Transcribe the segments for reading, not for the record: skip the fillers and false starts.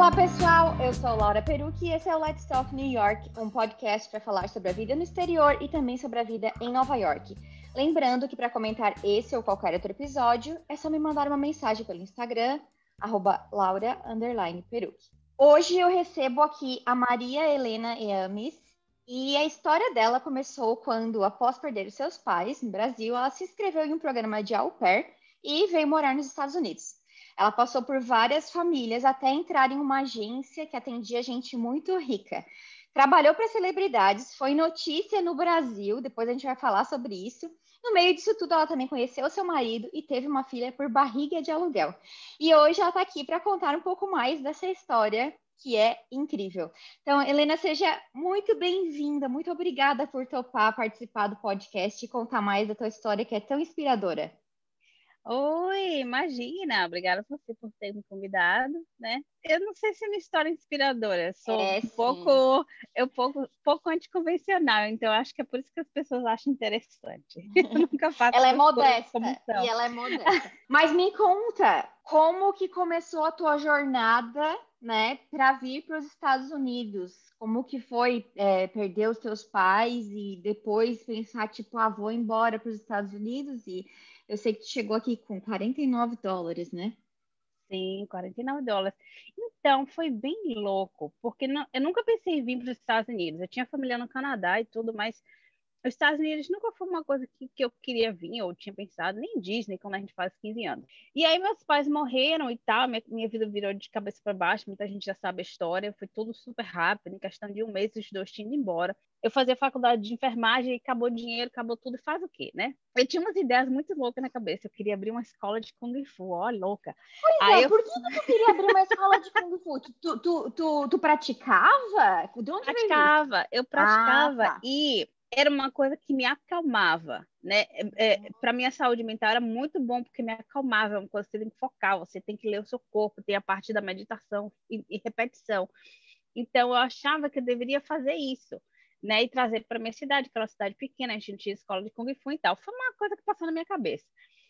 Olá pessoal, eu sou Laura Perucchi e esse é o Let's Talk New York, um podcast para falar sobre a vida no exterior e também sobre a vida em Nova York. Lembrando que para comentar esse ou qualquer outro episódio, é só me mandar uma mensagem pelo Instagram, @Laura_Perucchi. Hoje eu recebo aqui a Maria Helena Eames e a história dela começou quando, após perder os seus pais no Brasil, ela se inscreveu em um programa de au pair e veio morar nos Estados Unidos. Ela passou por várias famílias até entrar em uma agência que atendia gente muito rica. Trabalhou para celebridades, foi notícia no Brasil, depois a gente vai falar sobre isso. No meio disso tudo, ela também conheceu seu marido e teve uma filha por barriga de aluguel. E hoje ela está aqui para contar um pouco mais dessa história, que é incrível. Então, Helena, seja muito bem-vinda, muito obrigada por topar participar do podcast e contar mais da tua história, que é tão inspiradora. Oi, imagina, obrigada você por ter me convidado, né? Eu não sei se é uma história inspiradora, sou pouco anticonvencional, então acho que é por isso que as pessoas acham interessante. Eu nunca faço Ela é as coisas modesta, como são. e ela é modesta. Mas me conta, como que começou a tua jornada, né, para vir para os Estados Unidos? Como que foi perder os teus pais e depois pensar, tipo, vou embora para os Estados Unidos? E eu sei que tu chegou aqui com $49, né? Sim, $49. Então, foi bem louco, porque eu nunca pensei em vir para os Estados Unidos. Eu tinha família no Canadá e tudo, mas os Estados Unidos nunca foi uma coisa que eu queria vir, ou tinha pensado, nem Disney, quando a gente faz 15 anos. E aí meus pais morreram e tal, minha vida virou de cabeça para baixo, muita gente já sabe a história, foi tudo super rápido, em questão de um mês os dois tinham ido embora. Eu fazia faculdade de enfermagem e acabou o dinheiro, acabou tudo, e faz o quê, né? Eu tinha umas ideias muito loucas na cabeça, eu queria abrir uma escola de Kung Fu, ó, louca. Pois é, por que tu queria abrir uma escola de Kung Fu? Tu praticava? De onde veio isso? Eu praticava Tá. e era uma coisa que me acalmava, né? Para minha saúde mental era muito bom porque me acalmava, é uma coisa que você tem que focar, você tem que ler o seu corpo, tem a parte da meditação e repetição. Então eu achava que eu deveria fazer isso, né? E trazer para minha cidade, que era uma cidade pequena, a gente não tinha escola de Kung Fu e tal. Foi uma coisa que passou na minha cabeça.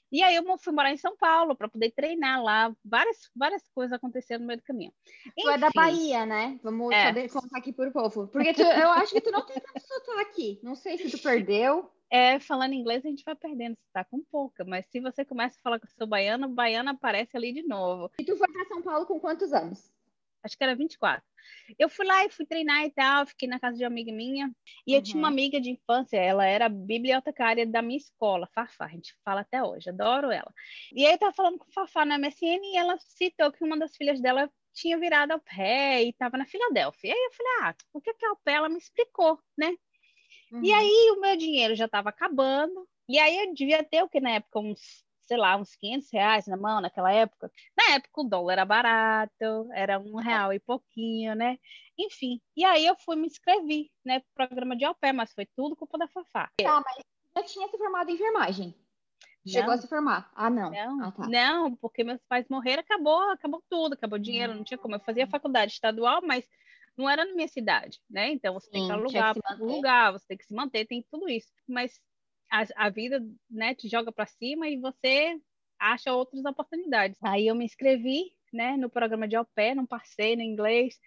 E aí eu fui morar em São Paulo para poder treinar lá, várias coisas aconteceram no meio do caminho. Tu é da Enfim, Bahia, né? Vamos é, saber contar aqui por povo. Porque eu acho que tu não tem tanto sotaque. Não sei se tu perdeu. falando inglês a gente vai perdendo, você tá com pouca, mas se você começa a falar que eu sou baiana, baiana aparece ali de novo. E tu foi para São Paulo com quantos anos? Acho que era 24. Eu fui lá e fui treinar e tal, fiquei na casa de uma amiga minha, e eu tinha uma Uhum. amiga de infância, ela era bibliotecária da minha escola, Fafá, a gente fala até hoje, adoro ela. E aí eu tava falando com Fafá na MSN e ela citou que uma das filhas dela tinha virado au pair e estava na Filadélfia. E aí eu falei, o que é au pair? Ela me explicou, né? E Uhum. aí o meu dinheiro já estava acabando. E aí eu devia ter o que na época uns, sei lá, uns R$ 500 na mão naquela época. Na época o dólar era barato, era R$ 1 e pouquinho, né? Enfim, e aí eu fui me inscrevi, né, pro programa de au pair, mas foi tudo culpa da Fafá. Tá, mas já tinha se formado em enfermagem. Chegou a Não, se formar. Ah, não. não, Ah, tá. não, porque meus pais morreram, acabou tudo, acabou o dinheiro, não tinha como. Eu fazia faculdade estadual, mas não era na minha cidade, né? Então você tem que Sim, tinha que alugar se um manter. lugar, você tem que se manter, tem tudo isso. Mas a vida, né, te joga para cima e você acha outras oportunidades. Aí eu me inscrevi, né, no programa de au pair, não passei no inglês.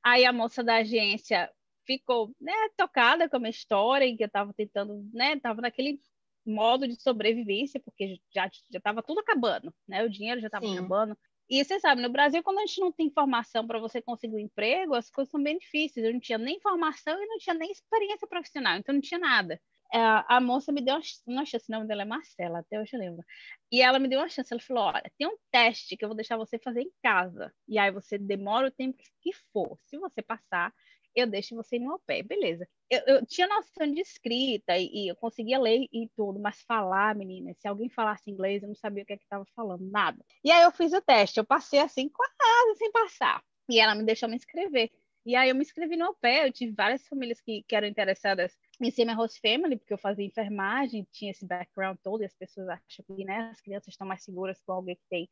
Aí a moça da agência ficou, né, tocada com a minha história, e que eu estava tentando, né, estava naquele modo de sobrevivência, porque já estava tudo acabando, né, o dinheiro já estava Sim. acabando. E você sabe, no Brasil, quando a gente não tem informação para você conseguir um emprego, as coisas são bem difíceis. Eu não tinha nem informação e não tinha nem experiência profissional, então não tinha nada. A moça me deu uma chance, o nome dela é Marcela, até hoje eu lembro. E ela me deu uma chance, ela falou, olha, tem um teste que eu vou deixar você fazer em casa, e aí você demora o tempo que for. Se você passar, eu deixo você ir no au pair. Beleza. Eu tinha noção de escrita e eu conseguia ler e tudo, mas falar, menina, se alguém falasse inglês, eu não sabia o que é que estava falando, nada. E aí eu fiz o teste, eu passei assim, quase sem passar. E ela me deixou me inscrever. E aí eu me inscrevi no au pair, eu tive várias famílias que eram interessadas em ser minha host family, porque eu fazia enfermagem, tinha esse background todo, e as pessoas acham que, né, as crianças estão mais seguras com alguém que tem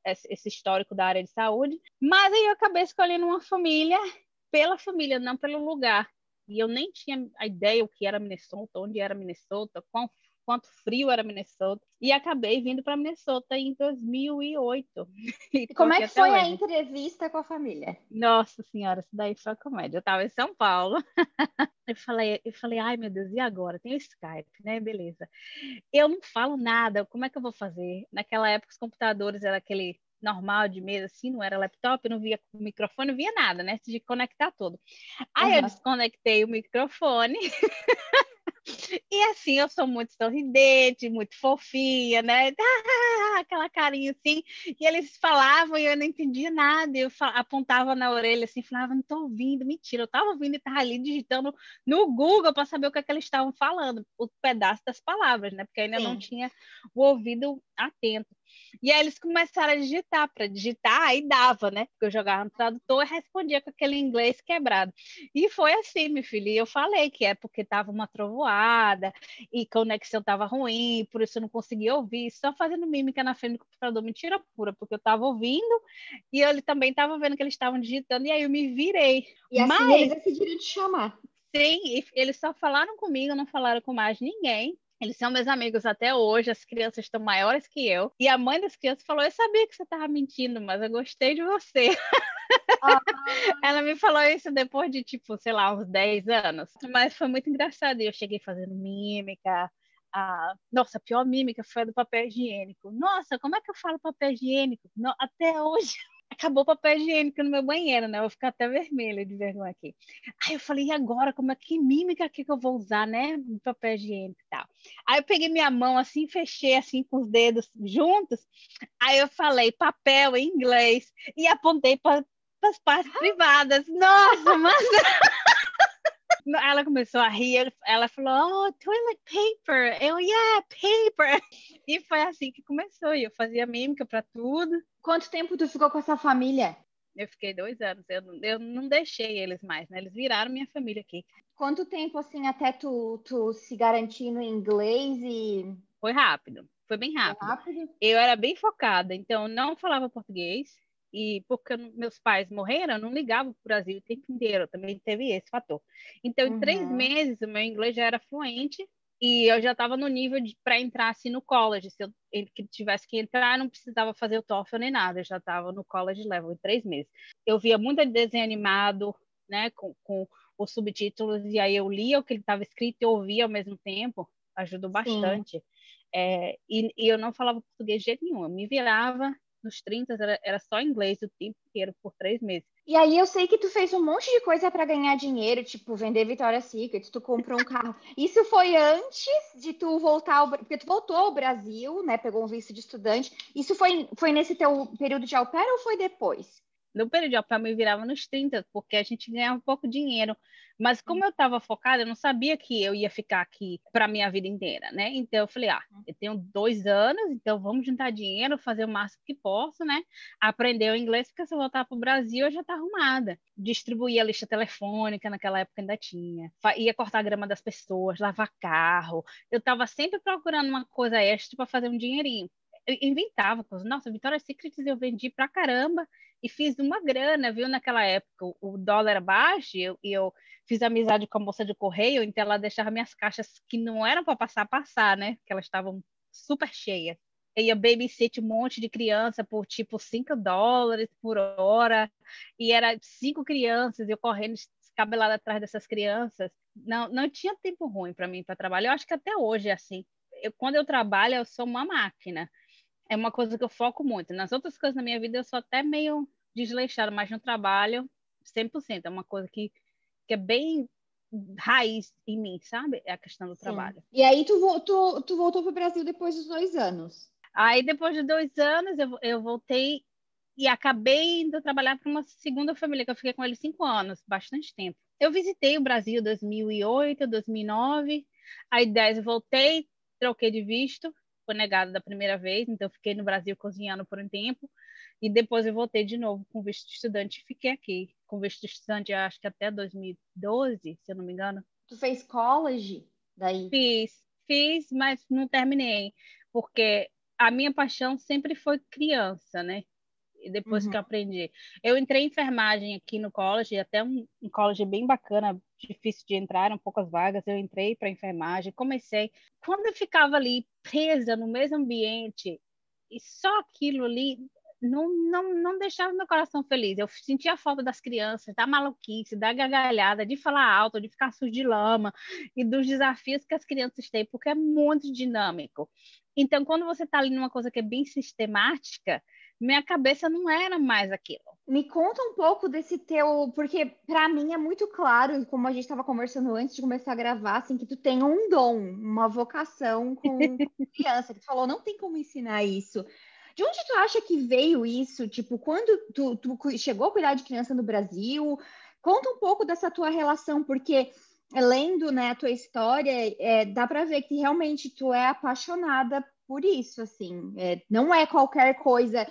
esse histórico da área de saúde. Mas aí eu acabei escolhendo uma família pela família, não pelo lugar. E eu nem tinha a ideia o que era Minnesota, onde era Minnesota, quanto frio era Minnesota, e acabei vindo para Minnesota em 2008. E E tô como é aqui que até foi a hoje. entrevista com a família? Nossa senhora, isso daí foi comédia. Eu estava em São Paulo. Eu falei, ai meu Deus, e agora? Tem o Skype, né? Beleza. Eu não falo nada, como é que eu vou fazer? Naquela época os computadores era aquele normal de mesa, assim, não era laptop, não via o microfone, não via nada, né? De conectar tudo. Aí eu Aham. desconectei o microfone. E assim, eu sou muito sorridente, muito fofinha, né? Aquela carinha assim. E eles falavam e eu não entendia nada. Eu apontava na orelha assim, falava, não tô ouvindo. Mentira, eu tava ouvindo e tava ali digitando no Google para saber o que é que eles estavam falando, o pedaço das palavras, né? Porque ainda não Sim. tinha o ouvido atento. E aí eles começaram a digitar, para digitar, aí dava, né? Porque eu jogava no tradutor e respondia com aquele inglês quebrado. E foi assim, meu filho. E eu falei que é porque tava uma trovoada e conexão tava ruim, por isso eu não conseguia ouvir, só fazendo mímica na frente do computador, mentira pura, porque eu tava ouvindo e ele também tava vendo que eles estavam digitando, e aí eu me virei. E assim eles Mas, decidiram te chamar. sim, eles só falaram comigo, não falaram com mais ninguém. Eles são meus amigos até hoje, as crianças estão maiores que eu. E a mãe das crianças falou: eu sabia que você estava mentindo, mas eu gostei de você. Ah, Ela me falou isso depois de, tipo, sei lá, uns 10 anos. Mas foi muito engraçado. E eu cheguei fazendo mímica. Nossa, a pior mímica foi a do papel higiênico. Nossa, como é que eu falo papel higiênico? Até hoje. Acabou o papel higiênico no meu banheiro, né? Eu vou ficar até vermelha de vergonha aqui. Aí eu falei, e agora? Como é que mímica aqui que eu vou usar, né? Papel higiênico e tal. Aí eu peguei minha mão assim, fechei assim com os dedos juntos. Aí eu falei papel em inglês e apontei para as partes privadas. Nossa, mas ela começou a rir, ela falou, oh, toilet paper. Eu, yeah, paper. E foi assim que começou. E eu fazia mímica para tudo. quanto tempo tu ficou com essa família? Eu fiquei 2 anos. Eu não deixei eles mais, né? Eles viraram minha família aqui. Quanto tempo, assim, até tu se garantir no inglês e... Foi rápido, foi bem Foi rápido. rápido? Eu era bem focada, então eu não falava português. E porque meus pais morreram, eu não ligava para o Brasil o tempo inteiro, também teve esse fator. Então, em três Uhum. meses, o meu inglês já era fluente e eu já estava no nível para entrar assim, no college. Se eu que tivesse que entrar, eu não precisava fazer o TOEFL nem nada, eu já estava no college level em 3 meses. Eu via muito desenho animado, né, com os subtítulos, e aí eu lia o que ele estava escrito e ouvia ao mesmo tempo, ajudou Sim. bastante. E eu não falava português de jeito nenhum, eu me virava nos 30, era só inglês o tempo inteiro por 3 meses. E aí eu sei que tu fez um monte de coisa para ganhar dinheiro, tipo vender Victoria's Secret, tu comprou um carro. Isso foi antes de tu voltar porque tu voltou ao Brasil, né? Pegou um visto de estudante. Isso foi nesse teu período de au pair ou foi depois? No período de alfa, eu me virava nos 30, porque a gente ganhava pouco dinheiro. Mas como eu estava focada, eu não sabia que eu ia ficar aqui para minha vida inteira, né? Então eu falei, eu tenho 2 anos, então vamos juntar dinheiro, fazer o máximo que posso, né? Aprender o inglês, porque se eu voltar para o Brasil, eu já tá arrumada. Distribuir a lista telefônica, naquela época ainda tinha. Ia cortar a grama das pessoas, lavar carro. Eu estava sempre procurando uma coisa extra para fazer um dinheirinho. Eu inventava coisas. Nossa, Victoria's Secret eu vendi pra caramba e fiz uma grana, viu, naquela época. O dólar era baixo e eu fiz amizade com a moça de correio, então ela deixava minhas caixas que não eram para passar, né? Que elas estavam super cheias. Eu ia babysit um monte de criança por tipo US$ 5 por hora, e era 5 crianças, eu correndo descabelada atrás dessas crianças. Não tinha tempo ruim para mim para trabalhar. Eu acho que até hoje é assim. Quando eu trabalho, eu sou uma máquina. É uma coisa que eu foco muito. Nas outras coisas da minha vida, eu sou até meio desleixada, mas no trabalho, 100%. É uma coisa que é bem raiz em mim, sabe? É a questão do Sim. trabalho. E aí tu voltou para o Brasil depois dos 2 anos. Aí, depois de 2 anos, eu voltei e acabei indo trabalhar para uma segunda família, que eu fiquei com eles 5 anos, bastante tempo. Eu visitei o Brasil em 2008, 2009, aí 10 eu voltei, troquei de visto, foi negado da primeira vez, então eu fiquei no Brasil cozinhando por um tempo, e depois eu voltei de novo com visto de estudante e fiquei aqui com visto de estudante, acho que até 2012, se eu não me engano. Tu fez college daí. Fiz, mas não terminei, porque a minha paixão sempre foi criança, né? depois que eu aprendi. Eu entrei em enfermagem aqui no college, até um college bem bacana, difícil de entrar, eram poucas vagas, eu entrei para enfermagem, comecei. Quando eu ficava ali presa no mesmo ambiente, e só aquilo ali não deixava meu coração feliz. Eu sentia a falta das crianças, da maluquice, da gargalhada, de falar alto, de ficar sujo de lama, e dos desafios que as crianças têm, porque é muito dinâmico. Então, quando você está ali numa coisa que é bem sistemática, minha cabeça não era mais aquilo. Me conta um pouco desse teu, porque para mim é muito claro, como a gente estava conversando antes de começar a gravar, assim, que tu tem um dom, uma vocação com criança, que tu falou, não tem como ensinar isso. De onde tu acha que veio isso? Tipo, quando tu chegou a cuidar de criança no Brasil? Conta um pouco dessa tua relação, porque lendo, né, a tua história, dá para ver que realmente tu é apaixonada por isso, assim. Não é qualquer coisa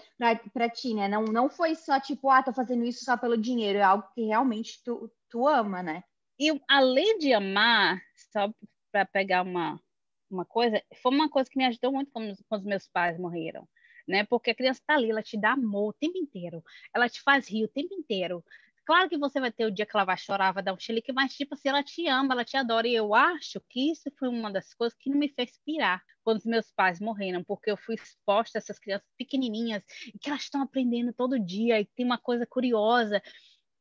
para ti, né? Não foi só tipo, tô fazendo isso só pelo dinheiro, é algo que realmente tu ama, né? E além de amar, só para pegar uma coisa, foi uma coisa que me ajudou muito quando os meus pais morreram, né? Porque a criança está ali, ela te dá amor o tempo inteiro, ela te faz rir o tempo inteiro. Claro que você vai ter o dia que ela vai chorar, vai dar um chilique, mas tipo assim, ela te ama, ela te adora. E eu acho que isso foi uma das coisas que não me fez pirar quando os meus pais morreram, porque eu fui exposta a essas crianças pequenininhas, e que elas estão aprendendo todo dia, e tem uma coisa curiosa,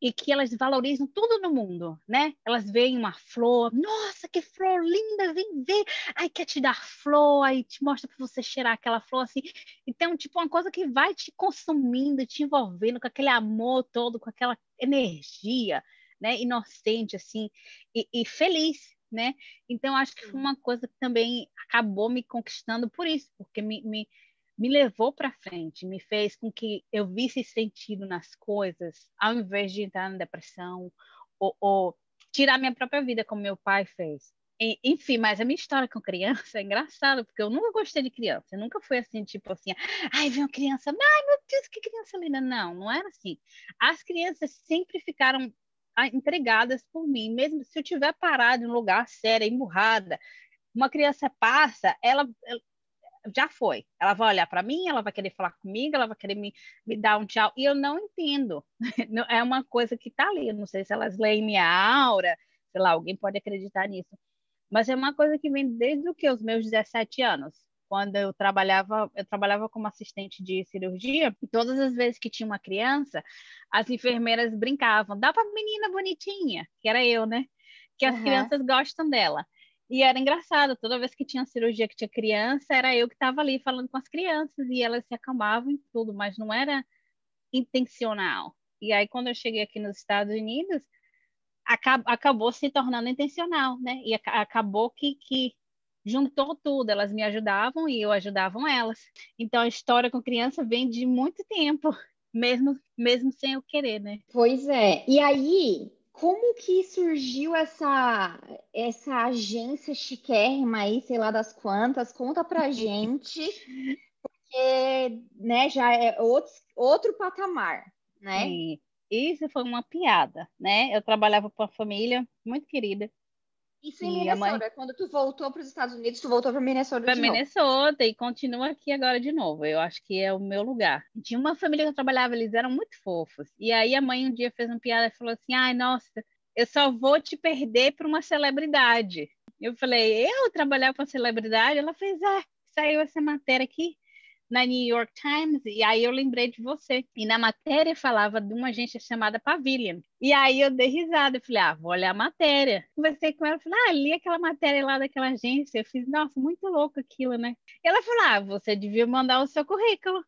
e que elas valorizam tudo no mundo, né? Elas veem uma flor, nossa, que flor linda, vem ver. Aí quer te dar flor, aí te mostra para você cheirar aquela flor assim. Então, tipo, uma coisa que vai te consumindo, te envolvendo com aquele amor todo, com aquela energia, né? Inocente, assim, e feliz, né? Então, acho que foi uma coisa que também acabou me conquistando por isso, porque me levou para frente, me fez com que eu visse sentido nas coisas, ao invés de entrar na depressão ou tirar minha própria vida, como meu pai fez. Enfim, mas a minha história com criança é engraçada, porque eu nunca gostei de criança, eu nunca fui assim, tipo assim, ai, vem uma criança, ai, meu Deus, que criança linda. Não era assim. As crianças sempre ficaram entregadas por mim, mesmo se eu tiver parado em um lugar sério, emburrada, uma criança passa, ela já foi. Ela vai olhar para mim, ela vai querer falar comigo, ela vai querer me dar um tchau. E eu não entendo. É uma coisa que está ali. Eu não sei se elas leem minha aura, sei lá, alguém pode acreditar nisso. Mas é uma coisa que vem desde os meus 17 anos. Quando eu trabalhava como assistente de cirurgia, e todas as vezes que tinha uma criança, as enfermeiras brincavam, dá para menina bonitinha, que era eu, né? Que as crianças gostam dela. E era engraçado, toda vez que tinha cirurgia que tinha criança, era eu que estava ali falando com as crianças e elas se acalmavam e tudo, mas não era intencional. E aí, quando eu cheguei aqui nos Estados Unidos, acabou se tornando intencional, né? E acabou que juntou tudo, elas me ajudavam e eu ajudavam elas. Então, a história com criança vem de muito tempo, mesmo sem eu querer, né? Pois é. E aí, como que surgiu essa agência chiquérrima aí, sei lá das quantas? Conta pra gente, que, né, já é outro patamar, né? E isso foi uma piada, né? Eu trabalhava com uma família muito querida. Isso em E a mãe Minnesota. Quando tu voltou para os Estados Unidos, tu voltou para Minnesota para de novo. Minnesota e continua aqui agora de novo. Eu acho que é o meu lugar. Tinha uma família que eu trabalhava, eles eram muito fofos. E aí a mãe um dia fez uma piada e falou assim: ai, nossa, eu só vou te perder para uma celebridade. Eu falei: eu trabalhar com celebridade? Ela fez: saiu essa matéria aqui na New York Times, e aí eu lembrei de você. E na matéria falava de uma agência chamada Pavilion. E aí eu dei risada, eu falei, vou olhar a matéria. Conversei com ela, falei, li aquela matéria lá daquela agência. Eu fiz, nossa, muito louco aquilo, né? E ela falou, você devia mandar o seu currículo.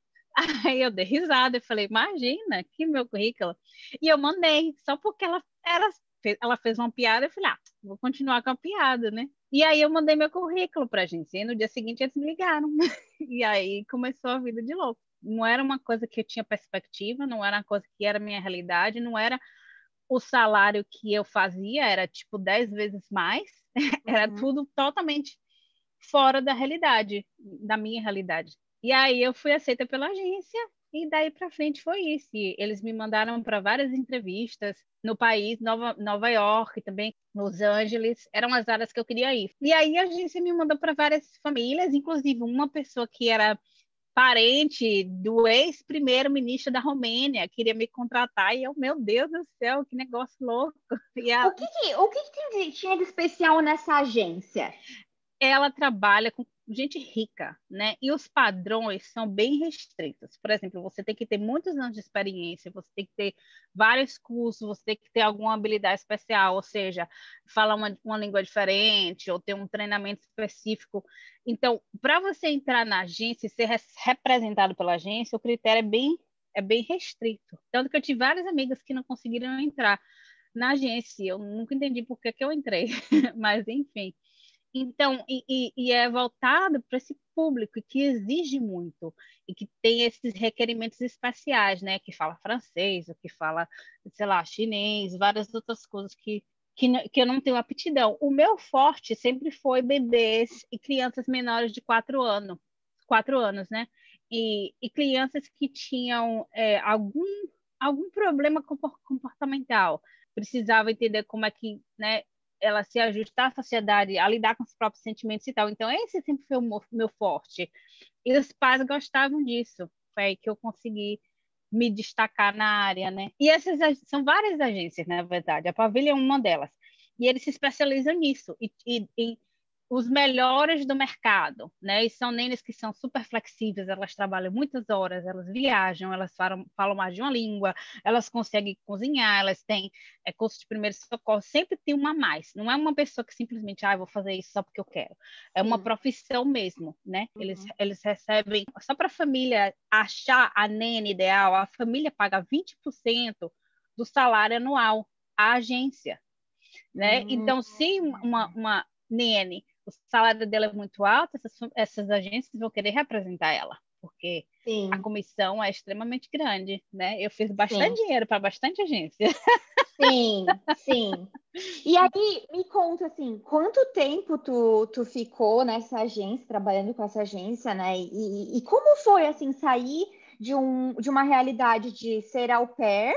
Aí eu dei risada, eu falei, imagina, que meu currículo. E eu mandei, só porque ela fez uma piada, eu falei, vou continuar com a piada, né? E aí eu mandei meu currículo para a agência, e no dia seguinte eles me ligaram. E aí começou a vida de louco. Não era uma coisa que eu tinha perspectiva, não era uma coisa que era minha realidade, não era o salário que eu fazia, era tipo 10 vezes mais, era tudo totalmente fora da realidade, da minha realidade. E aí eu fui aceita pela agência e daí para frente foi isso. E eles me mandaram para várias entrevistas no país, Nova York, também Los Angeles, eram as áreas que eu queria ir. E aí a agência me mandou para várias famílias, inclusive uma pessoa que era parente do ex-primeiro-ministro da Romênia, queria me contratar, e eu, meu Deus do céu, que negócio louco. E O que tinha de especial nessa agência? ela trabalha com gente rica, né? E os padrões são bem restritos. Por exemplo, você tem que ter muitos anos de experiência, você tem que ter vários cursos, você tem que ter alguma habilidade especial, ou seja, falar uma língua diferente ou ter um treinamento específico. Então, para você entrar na agência e ser representado pela agência, o critério é bem restrito. Tanto que eu tive várias amigas que não conseguiram entrar na agência. Eu nunca entendi por que eu entrei, mas enfim. Então, e é voltado para esse público que exige muito e que tem esses requerimentos especiais, né? Que fala francês, ou que fala, sei lá, chinês, várias outras coisas que eu não tenho aptidão. O meu forte sempre foi bebês e crianças menores de 4 anos, né? E crianças que tinham algum problema comportamental. Precisava entender como é que, né, ela se ajustar à sociedade, a lidar com os próprios sentimentos e tal. Então, esse sempre foi o meu forte. E os pais gostavam disso. Foi aí que eu consegui me destacar na área, né? E essas são várias agências, na verdade. A Pavilha é uma delas. E eles se especializam nisso. E os melhores do mercado, né? E são nenes que são super flexíveis, elas trabalham muitas horas, elas viajam, elas falam mais de uma língua, elas conseguem cozinhar, elas têm curso de primeiro socorro, sempre tem uma a mais. Não é uma pessoa que simplesmente, eu vou fazer isso só porque eu quero. É uma profissão mesmo, né? Eles recebem, só para a família achar a nene ideal, a família paga 20% do salário anual à agência, né? Então, se uma nene, o salário dela é muito alto, essas agências vão querer representar ela, porque a comissão é extremamente grande, né? Eu fiz bastante dinheiro para bastante agência. Sim, sim. E aí, me conta, assim, quanto tempo tu ficou nessa agência, trabalhando com essa agência, né? E como foi, assim, sair de uma realidade de ser au pair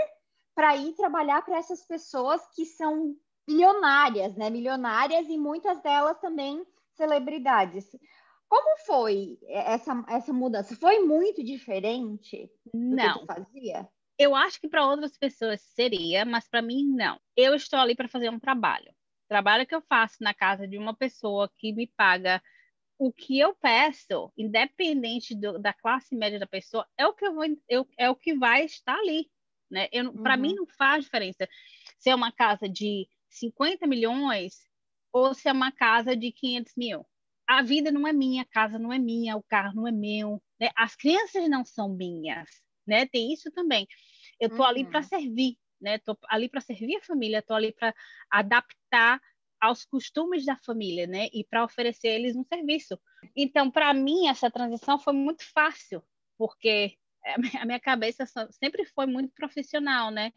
para ir trabalhar para essas pessoas que são milionárias, né? Milionárias e muitas delas também celebridades. Como foi essa mudança? Foi muito diferente do que tu Não, fazia? eu acho que para outras pessoas seria, mas para mim não. Eu estou ali para fazer um trabalho. O trabalho que eu faço na casa de uma pessoa que me paga o que eu peço, independente da classe média da pessoa, é o que é o que vai estar ali, né? Para mim não faz diferença se é uma casa de 50 milhões ou se é uma casa de 500 mil. A vida não é minha, a casa não é minha, o carro não é meu, né? As crianças não são minhas, né? Tem isso também. Eu tô ali para servir, né? Tô ali para servir a família, tô ali para adaptar aos costumes da família, né? E para oferecer eles um serviço. Então, para mim, essa transição foi muito fácil, porque a minha cabeça sempre foi muito profissional, né?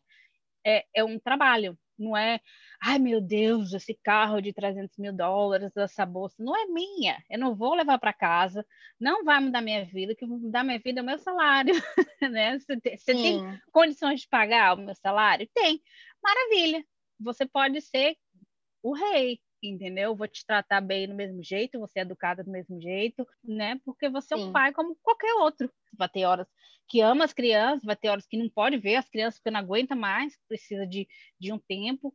É um trabalho, não é, ai meu Deus, esse carro de 300 mil dólares, essa bolsa, não é minha, eu não vou levar para casa, não vai mudar minha vida, o que vai mudar minha vida é o meu salário, né? Você tem condições de pagar o meu salário? Tem, maravilha, você pode ser o rei, entendeu? Vou te tratar bem do mesmo jeito, você é educada do mesmo jeito, né? Porque você é um pai como qualquer outro. Vai ter horas que ama as crianças, vai ter horas que não pode ver as crianças porque não aguenta mais, precisa de um tempo.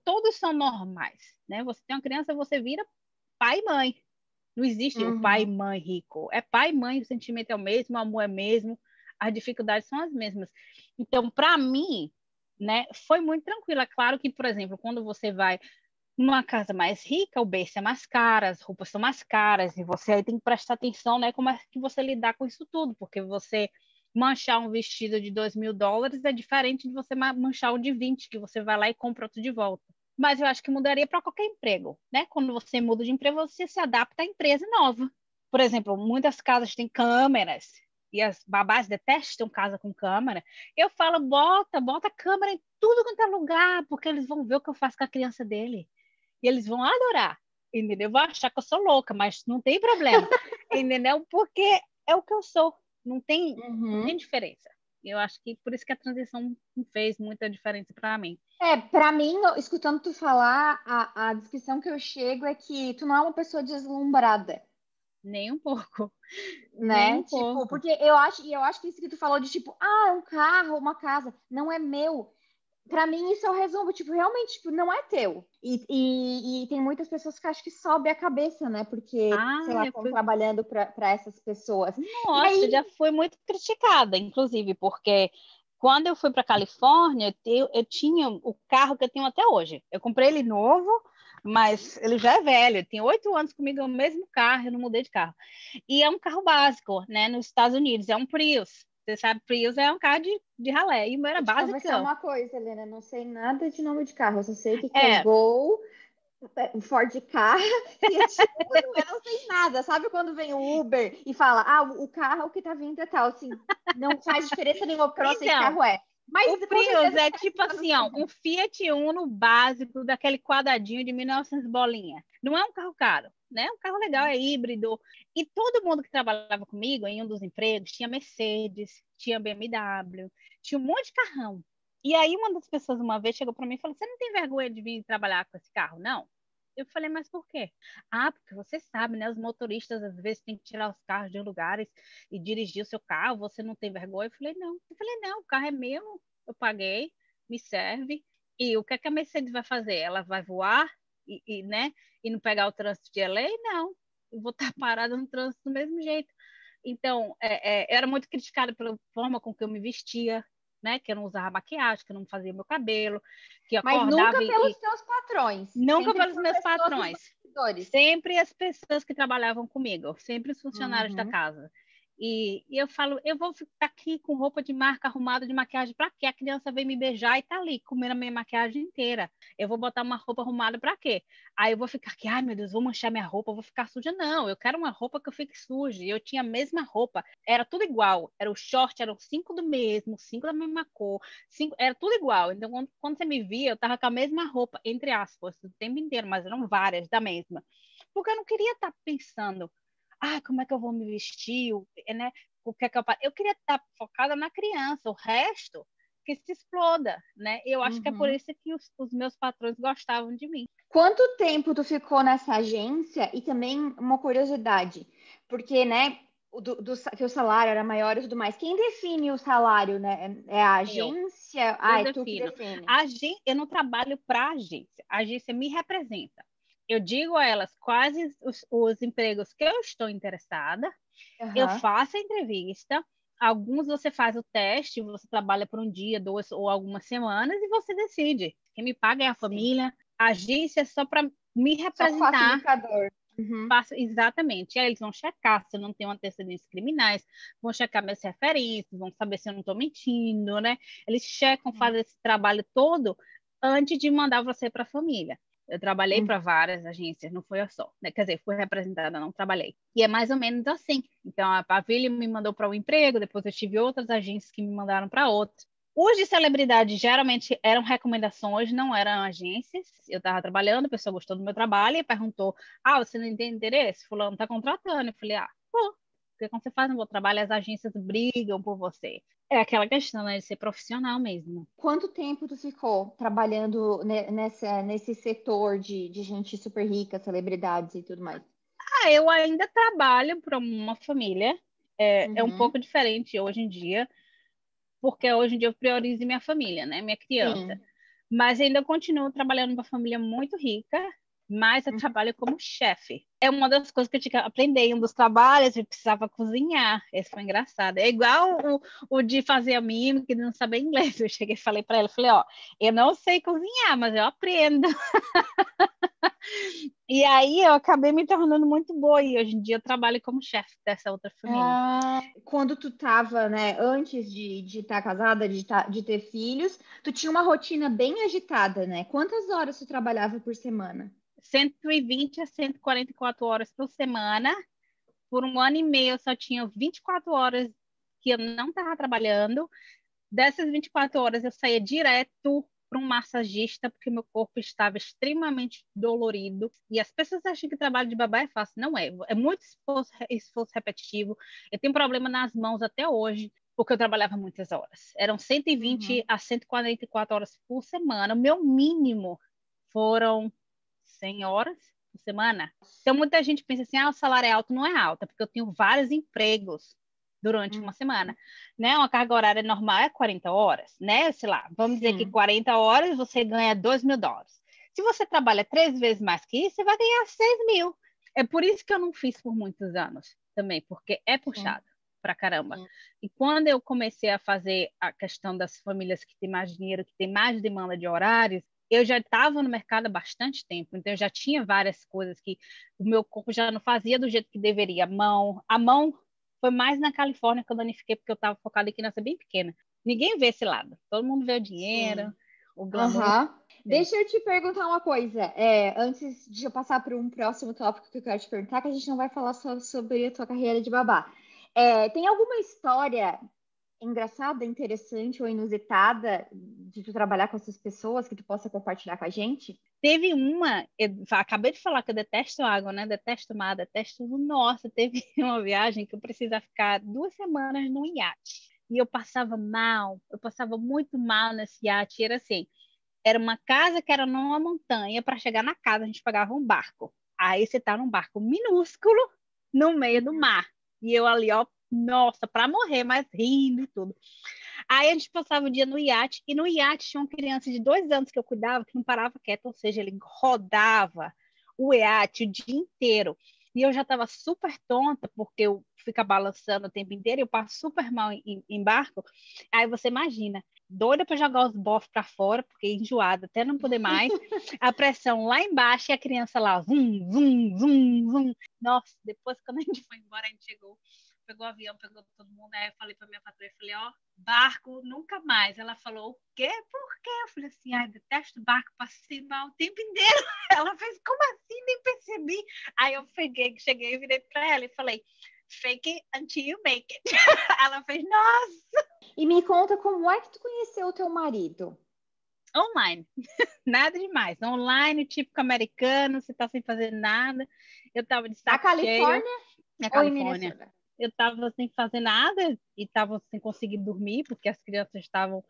Todos são normais, né? Você tem uma criança, você vira pai e mãe. Não existe o pai e mãe rico. É pai e mãe, o sentimento é o mesmo, o amor é o mesmo, as dificuldades são as mesmas. Então, para mim, né, foi muito tranquilo. É claro que, por exemplo, quando você vai numa casa mais rica, o berço é mais caro, as roupas são mais caras, e você aí tem que prestar atenção, né, como é que você lidar com isso tudo, porque você manchar um vestido de 2 mil dólares é diferente de você manchar um de 20, que você vai lá e compra outro de volta. Mas eu acho que mudaria para qualquer emprego, né? Quando você muda de emprego, você se adapta à empresa nova. Por exemplo, muitas casas têm câmeras, e as babás detestam casa com câmera. Eu falo, bota câmera em tudo quanto é lugar, porque eles vão ver o que eu faço com a criança dele. E eles vão adorar, entendeu? Vão achar que eu sou louca, mas não tem problema, entendeu? Porque é o que eu sou, não tem diferença. Eu acho que por isso que a transição fez muita diferença para mim. Para mim, escutando tu falar, a descrição que eu chego é que tu não é uma pessoa deslumbrada. Nem um pouco. Nem né? um Tipo, pouco. porque eu acho que isso que tu falou de tipo, um carro, uma casa, não é meu. Pra mim, isso é o resumo, tipo, realmente, tipo, não é teu. E tem muitas pessoas que acham que sobe a cabeça, né? Porque, sei lá, Eu estão fui. trabalhando para essas pessoas. E Nossa, aí, já fui muito criticada, inclusive, porque quando eu fui para Califórnia, eu tinha o carro que eu tenho até hoje. Eu comprei ele novo, mas ele já é velho. Tem 8 anos comigo, é o mesmo carro, eu não mudei de carro. E é um carro básico, né? Nos Estados Unidos, é um Prius. Você sabe, Prius é um carro de ralé. E o meu era vou te confessar basicão. uma coisa, Helena, não sei nada de nome de carro, eu só sei o que que é É, Gol, Ford Ka, Fiat Uno, eu não sei nada. Sabe quando vem o Uber e fala, o carro que tá vindo é tal, assim, não faz diferença nenhuma, porque eu não sei que então, carro é. Mas o com Prius certeza é tem tipo anos assim, ó, também. um Fiat Uno básico, daquele quadradinho de 1900 bolinha. Não é um carro caro, né? É um carro legal, é híbrido. E todo mundo que trabalhava comigo em um dos empregos tinha Mercedes, tinha BMW, tinha um monte de carrão. E aí uma das pessoas uma vez chegou para mim e falou: "Você não tem vergonha de vir trabalhar com esse carro, não?" Eu falei: "Mas por quê?" Porque você sabe, né? Os motoristas às vezes têm que tirar os carros de lugares e dirigir o seu carro, você não tem vergonha? Eu falei: "Não." Eu falei: "Não, o carro é meu, eu paguei, me serve. E o que é que a Mercedes vai fazer? Ela vai voar né, e não pegar o trânsito de LA? Não, eu vou estar parada no trânsito do mesmo jeito." Então, eu era muito criticada pela forma com que eu me vestia, né, que eu não usava maquiagem, que eu não fazia meu cabelo, que eu Mas nunca acordava pelos teus patrões, nunca sempre pelos por meus pessoas nos patrões, bastidores. sempre as pessoas que trabalhavam comigo, sempre os funcionários da Uhum. casa. E eu falo, eu vou ficar aqui com roupa de marca arrumada de maquiagem para quê? A criança vem me beijar e tá ali comendo a minha maquiagem inteira. Eu vou botar uma roupa arrumada para quê? Aí eu vou ficar aqui, ai meu Deus, vou manchar minha roupa, vou ficar suja. Não, eu quero uma roupa que eu fique suja. E eu tinha a mesma roupa, era tudo igual. Era o short, eram 5 do mesmo, 5 da mesma cor, 5, era tudo igual. Então quando você me via, eu tava com a mesma roupa, entre aspas, o tempo inteiro, mas eram várias da mesma. Porque eu não queria estar pensando, como é que eu vou me vestir, né? O que é que eu queria estar focada na criança, o resto que se exploda, né? Eu acho que é por Uhum. isso que os meus patrões gostavam de mim. Quanto tempo tu ficou nessa agência? E também uma curiosidade, porque, né, que o salário era maior e tudo mais. Quem define o salário, né? É a Eu, agência? eu É tu que defino. define. Eu não trabalho para a agência. A agência me representa. Eu digo a elas quais os empregos que eu estou interessada. Eu Aham. faço a entrevista. Alguns você faz o teste, você trabalha por um dia, 2 ou algumas semanas e você decide. Quem me paga é a Sim. família. A agência é só para me Só um representar. facilitador. Uhum. Faço exatamente. Aí eles vão checar se eu não tenho antecedentes criminais, vão checar minhas referências, vão saber se eu não estou mentindo, né? Eles checam, fazem esse trabalho todo antes de mandar você para a família. Eu trabalhei Uhum. para várias agências, não foi eu só, né? Quer dizer, fui representada, não trabalhei. E é mais ou menos assim. Então, a Pavilha me mandou para um emprego, depois eu tive outras agências que me mandaram para outros. Os de celebridade geralmente eram recomendações, não eram agências. Eu estava trabalhando, a pessoa gostou do meu trabalho e perguntou: você não tem interesse? Fulano está contratando. Eu falei: pô, porque quando você faz um bom trabalho, as agências brigam por você. É aquela questão, né, de ser profissional mesmo. Quanto tempo tu ficou trabalhando nesse setor de gente super rica, celebridades e tudo mais? Eu ainda trabalho para uma família. É um Uhum. pouco diferente hoje em dia, porque hoje em dia eu priorizo minha família, né, minha criança. Sim. Mas ainda continuo trabalhando numa família muito rica, mas eu trabalho como chefe. É uma das coisas que eu tinha que aprender. Em um dos trabalhos, eu precisava cozinhar. Esse foi engraçado. É igual o de fazer a mim, que não sabia inglês. Eu cheguei e falei para ela, falei, eu não sei cozinhar, mas eu aprendo. E aí eu acabei me tornando muito boa e hoje em dia eu trabalho como chefe dessa outra família. Quando tu tava, né, antes de estar casada, de ter filhos, tu tinha uma rotina bem agitada, né? Quantas horas tu trabalhava por semana? 120 a 144 horas por semana. Por um ano e meio eu só tinha 24 horas que eu não estava trabalhando. Dessas 24 horas eu saía direto para um massagista porque meu corpo estava extremamente dolorido. E as pessoas acham que trabalho de babá é fácil. Não é. É muito esforço repetitivo. Eu tenho problema nas mãos até hoje porque eu trabalhava muitas horas. Eram 120 Uhum. a 144 horas por semana. O meu mínimo foram 100 horas. por semana. Então, muita gente pensa assim, o salário é alto. Não é alto, é porque eu tenho vários empregos durante uma semana, né? Uma carga horária normal é 40 horas, né? Sei lá, vamos dizer que 40 horas você ganha $2.000. Se você trabalha 3 vezes mais que isso, você vai ganhar 6.000. É por isso que eu não fiz por muitos anos também, porque é puxado pra caramba. E quando eu comecei a fazer a questão das famílias que têm mais dinheiro, que têm mais demanda de horários, eu já estava no mercado há bastante tempo, então eu já tinha várias coisas que o meu corpo já não fazia do jeito que deveria. A mão foi mais na Califórnia que eu danifiquei, porque eu estava focada em criança bem pequena. Ninguém vê esse lado. Todo mundo vê o dinheiro, o glamour. Deixa eu te perguntar uma coisa. Antes de eu passar para um próximo tópico que eu quero te perguntar, que a gente não vai falar só sobre a tua carreira de babá. Tem alguma história engraçada, interessante ou inusitada de tu trabalhar com essas pessoas que tu possa compartilhar com a gente? Teve uma, eu acabei de falar que eu detesto água, né? Detesto mar, detesto. Nossa, teve uma viagem que eu precisava ficar 2 semanas num iate. E eu passava muito mal nesse iate. Era assim, era uma casa que era numa montanha. Para chegar na casa, a gente pagava um barco. Aí você tá num barco minúsculo no meio do mar. E eu ali, ó, nossa, para morrer, mas rindo e tudo. Aí a gente passava o dia no iate, e no iate tinha uma criança de 2 anos que eu cuidava, que não parava quieto, ou seja, ele rodava o iate o dia inteiro. E eu já estava super tonta, porque eu fico balançando o tempo inteiro, eu passo super mal em barco. Aí você imagina, doida para jogar os bofs para fora, porque enjoada, até não poder mais, a pressão lá embaixo e a criança lá, zum, zum, zum, zum. Nossa, depois quando a gente foi embora, a gente pegou o avião, pegou todo mundo, aí eu falei para minha patroa, eu falei, ó, barco nunca mais. Ela falou, o quê? Por quê? Eu falei assim, ai, detesto barco, passei mal o tempo inteiro. Ela fez, como assim? Nem percebi. Aí eu cheguei e virei para ela e falei, fake it until you make it. Ela fez, nossa! E me conta como é que tu conheceu o teu marido? Online. Nada demais. Online, típico americano, você tá sem fazer nada. Eu tava de Na saco cheio. Califórnia Na ou em Califórnia. Minnesota? Eu estava sem fazer nada e estava sem conseguir dormir, porque as crianças estavam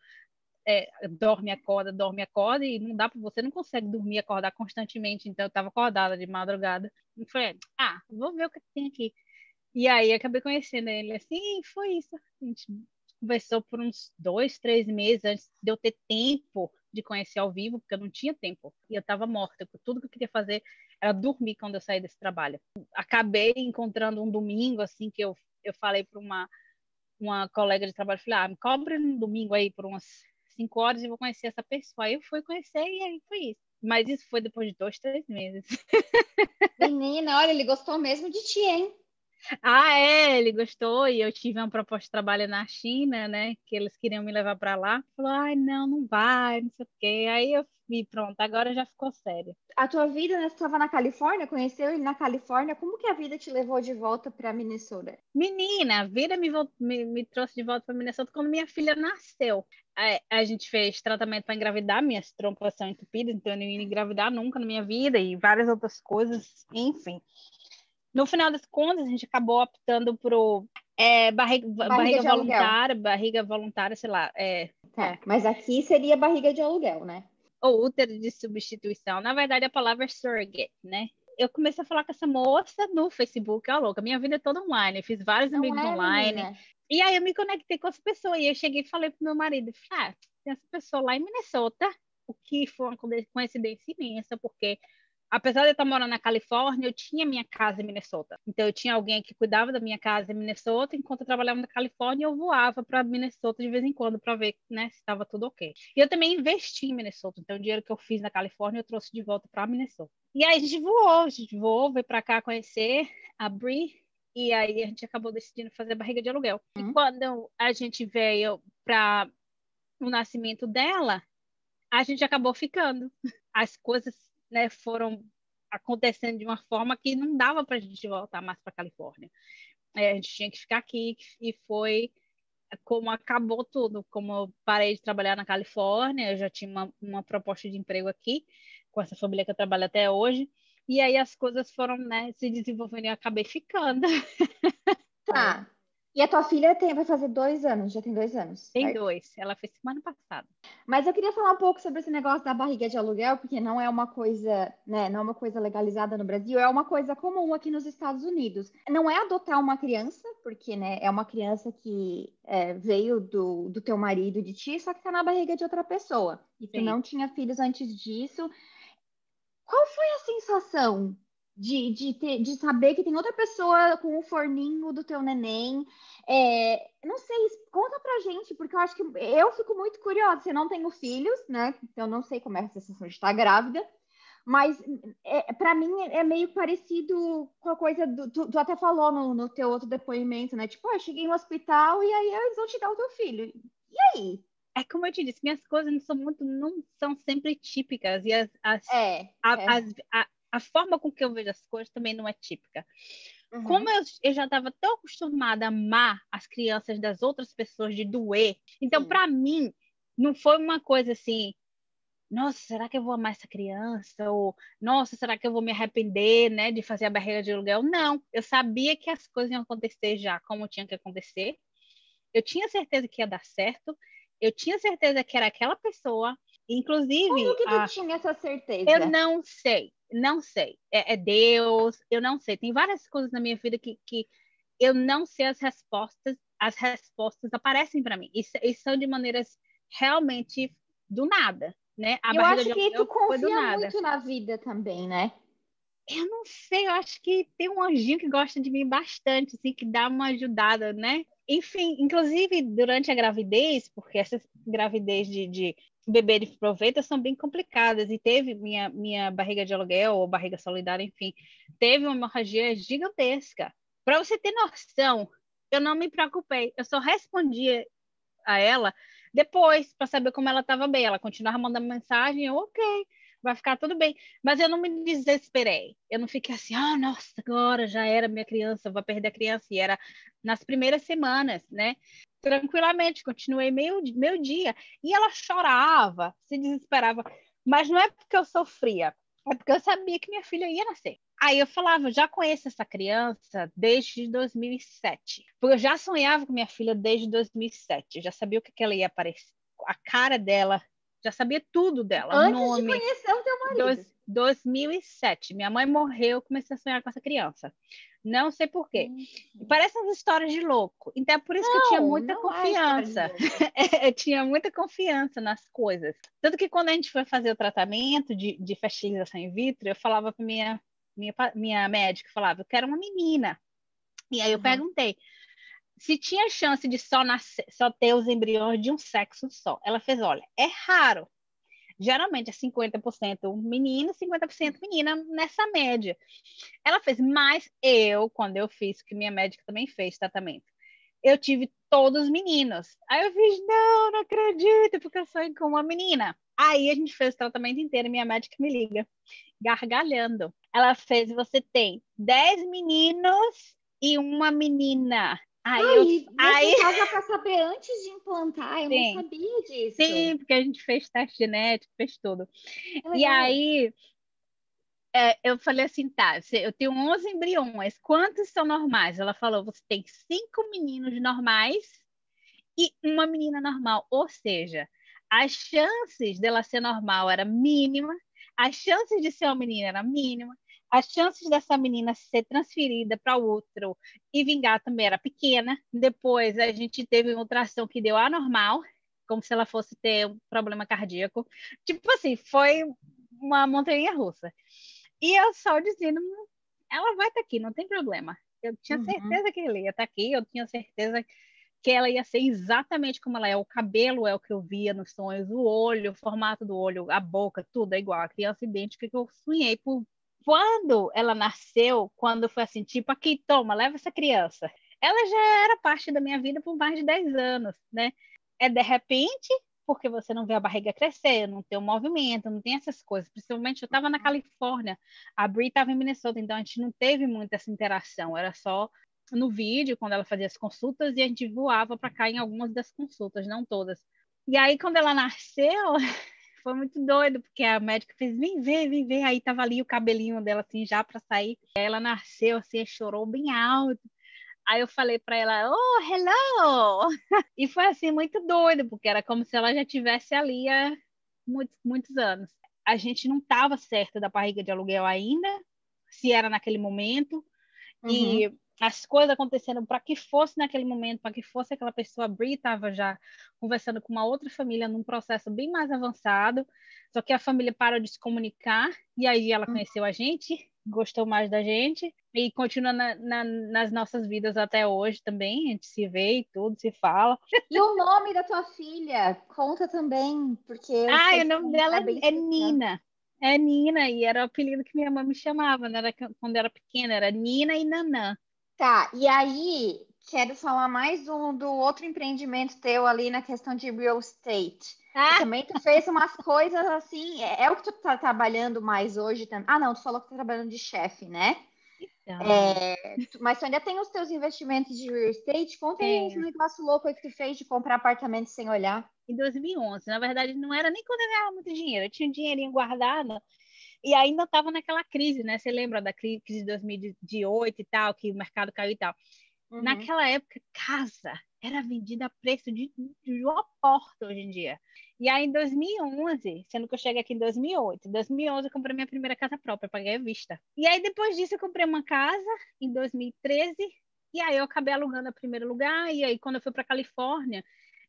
dorme, acorda, e não dá para você não consegue dormir, acordar constantemente, então eu estava acordada de madrugada. E falei, vou ver o que tem aqui. E aí acabei conhecendo ele assim, e foi isso. A gente conversou por uns 2, 3 meses antes de eu ter tempo de conhecer ao vivo, porque eu não tinha tempo. E eu estava morta. Tudo que eu queria fazer era dormir quando eu saí desse trabalho. Acabei encontrando um domingo, assim, que eu falei para uma colega de trabalho, falei, me cobre no domingo aí por umas 5 horas e vou conhecer essa pessoa. Aí eu fui conhecer e aí foi isso. Mas isso foi depois de 2, 3 meses. Menina, olha, ele gostou mesmo de ti, hein? Ele gostou e eu tive uma proposta de trabalho na China, né? Que eles queriam me levar para lá. Falou, ai, não, não vai, não sei o quê. Aí eu vi, pronto, agora já ficou sério. A tua vida, né? Tu estava na Califórnia, conheceu ele na Califórnia. Como que a vida te levou de volta para Minnesota? Menina, a vida me trouxe de volta para Minnesota quando minha filha nasceu. A gente fez tratamento para engravidar, minhas trompas são entupidas, então eu não ia engravidar nunca na minha vida e várias outras coisas, enfim. No final das contas, a gente acabou optando por Barriga de aluguel. barriga voluntária, sei lá. Tá, mas aqui seria barriga de aluguel, né? Ou útero de substituição. Na verdade, a palavra é surrogate, né? Eu comecei a falar com essa moça no Facebook, louca, minha vida é toda online, eu fiz vários Não amigos é, online, menina? e aí eu me conectei com essa pessoa, e eu cheguei e falei pro meu marido, tem essa pessoa lá em Minnesota, o que foi uma coincidência imensa, porque apesar de eu estar morando na Califórnia, eu tinha minha casa em Minnesota. Então, eu tinha alguém que cuidava da minha casa em Minnesota, enquanto eu trabalhava na Califórnia, eu voava para Minnesota de vez em quando para ver, né, se estava tudo ok. E eu também investi em Minnesota. Então, o dinheiro que eu fiz na Califórnia, eu trouxe de volta para Minnesota. E aí, a gente voou, veio para cá conhecer a Bri, e aí a gente acabou decidindo fazer barriga de aluguel. E quando a gente veio para o nascimento dela, a gente acabou ficando. As coisas, né, foram acontecendo de uma forma que não dava para a gente voltar mais para a Califórnia. A gente tinha que ficar aqui e foi como acabou tudo. Como eu parei de trabalhar na Califórnia, eu já tinha uma proposta de emprego aqui, com essa família que eu trabalho até hoje, e aí as coisas foram, né, se desenvolvendo e eu acabei ficando. Tá. E a tua filha vai fazer 2 anos, já tem 2 anos, Tem certo? 2. Ela fez semana passada. Mas eu queria falar um pouco sobre esse negócio da barriga de aluguel, porque não é uma coisa, né, não é uma coisa legalizada no Brasil, é uma coisa comum aqui nos Estados Unidos. Não é adotar uma criança, porque, né, é uma criança que veio do teu marido e de ti, só que tá na barriga de outra pessoa. E tu Sim. não tinha filhos antes disso. Qual foi a sensação de saber que tem outra pessoa com o forninho do teu neném? Não sei, conta pra gente, porque eu acho que eu fico muito curiosa. Eu não tenho filhos, né? Então eu não sei como é essa sensação de estar grávida, mas para mim é meio parecido com a coisa tu até falou no teu outro depoimento, né? Tipo, eu cheguei no hospital e aí eles vão te dar o teu filho. E aí? É como eu te disse, minhas coisas não são sempre típicas. E É, é. a forma com que eu vejo as coisas também não é típica. Como Uhum, eu já estava tão acostumada a amar as crianças das outras pessoas, de doer, então, sim. para mim, não foi uma coisa assim, nossa, será que eu vou amar essa criança? Ou, nossa, será que eu vou me arrepender, né, de fazer a barreira de aluguel? Não, eu sabia que as coisas iam acontecer já como tinha que acontecer. Eu tinha certeza que ia dar certo. Eu tinha certeza que era aquela pessoa. Como Inclusive, que tu tinha essa eu certeza? não sei, não sei. É Deus, eu não sei. Tem várias coisas na minha vida que eu não sei as respostas aparecem para mim. E são de maneiras realmente do nada, né? A E eu barriga acho de que tu aluguel foi do confia nada. muito na vida também, né? Eu não sei, eu acho que tem um anjinho que gosta de mim bastante, assim, que dá uma ajudada, né? Enfim, inclusive durante a gravidez, porque essas gravidez de bebê de proveta são bem complicadas, e teve minha barriga de aluguel, ou barriga solidária, enfim, teve uma hemorragia gigantesca. Para você ter noção, eu não me preocupei, eu só respondia a ela depois para saber como ela estava bem. Ela continuava mandando mensagem, eu, ok, vai ficar tudo bem. Mas eu não me desesperei. Eu não fiquei assim, ah, nossa, agora já era minha criança, vou perder a criança. E era nas primeiras semanas, né? Tranquilamente, continuei meio dia. E ela chorava, se desesperava. Mas não é porque eu sofria, é porque eu sabia que minha filha ia nascer. Aí eu falava, já conheço essa criança desde 2007. Porque eu já sonhava com minha filha desde 2007. Eu já sabia o que ela ia aparecer, a cara dela, já sabia tudo dela, Antes de nome. conhecer o teu marido. 2007. Minha mãe morreu, eu comecei a sonhar com essa criança. Não sei por quê. Gente. Parece umas histórias de louco. Então é por isso que eu tinha Não, muita não é história de confiança. louco. Eu tinha muita confiança nas coisas. Tanto que quando a gente foi fazer o tratamento de fertilização in vitro, eu falava para minha médica, falava, eu quero uma menina. E aí eu Uhum. perguntei se tinha chance de só ter os embriões de um sexo só. Ela fez, olha, é raro. Geralmente é 50% menino, 50% menina nessa média. Ela fez, mas quando eu fiz, que minha médica também fez tratamento, eu tive todos meninos. Aí eu fiz, não, não acredito, porque eu sonhei com uma menina. Aí a gente fez o tratamento inteiro e minha médica me liga, gargalhando. Ela fez, você tem 10 meninos e uma menina. Aí, você Aí, faz para saber antes de implantar, eu não sim, sabia disso. sim, porque a gente fez teste genético, fez tudo. Que E legal. aí, eu falei assim, tá, eu tenho 11 embriões, quantos são normais? Ela falou, você tem 5 meninos normais e uma menina normal, ou seja, as chances dela ser normal era mínima, as chances de ser uma menina era mínima, as chances dessa menina ser transferida para outro e vingar também era pequena. Depois a gente teve uma ultrassom que deu anormal, como se ela fosse ter um problema cardíaco. Tipo assim, foi uma montanha russa. E eu só dizendo, ela vai estar aqui, não tem problema. Eu tinha Uhum. certeza que ele ia estar aqui, eu tinha certeza que ela ia ser exatamente como ela é. O cabelo é o que eu via nos sonhos, o olho, o formato do olho, a boca, tudo é igual. A criança idêntica que eu sonhei por. Quando ela nasceu, quando foi assim, tipo, aqui, toma, leva essa criança. Ela já era parte da minha vida por mais de 10 anos, né? É de repente, porque você não vê a barriga crescer, não tem o movimento, não tem essas coisas. Principalmente eu estava na Califórnia, a Bri estava em Minnesota, então a gente não teve muita essa interação, era só no vídeo, quando ela fazia as consultas, e a gente voava para cá em algumas das consultas, não todas. E aí, quando ela nasceu, foi muito doido, porque a médica fez, vem ver. Aí tava ali o cabelinho dela, assim, já para sair. Aí ela nasceu, assim, chorou bem alto. Aí eu falei para ela, oh, hello! E foi assim, muito doido, porque era como se ela já tivesse ali há muitos, muitos anos. A gente não estava certo da barriga de aluguel ainda, se era naquele momento, Uhum. e as coisas acontecendo para que fosse naquele momento, para que fosse aquela pessoa abrir, estava já conversando com uma outra família num processo bem mais avançado, só que a família parou de se comunicar, e aí ela conheceu a gente, gostou mais da gente, e continua nas nossas vidas até hoje também, a gente se vê e tudo, se fala. E o nome da tua filha? Conta também, porque eu Ah, sei o que nome dela é bem é especial. Nina. É Nina, e era o apelido que minha mãe me chamava, né? Quando eu era pequena, era Nina e Nanã. Tá, e aí quero falar mais do outro empreendimento teu ali na questão de real estate. Que Ah, também tu fez umas coisas assim, é o que tu tá trabalhando mais hoje também. Ah, não, tu falou que tá trabalhando de chefe, né? então, Mas tu ainda tem os teus investimentos de real estate? Conta aí uns tenho. negócios loucos aí que tu fez de comprar apartamento sem olhar. Em 2011, na verdade, não era nem quando eu ganhava muito dinheiro, eu tinha um dinheirinho guardado e ainda estava naquela crise, né? Você lembra da crise de 2008 e tal, que o mercado caiu e tal. Uhum. Naquela época, casa era vendida a preço de uma porta hoje em dia. E aí, em 2011, sendo que eu cheguei aqui em 2008, em 2011 eu comprei minha primeira casa própria, paguei à vista. E aí, depois disso, eu comprei uma casa em 2013, e aí eu acabei alugando a primeiro lugar, e aí, quando eu fui para Califórnia,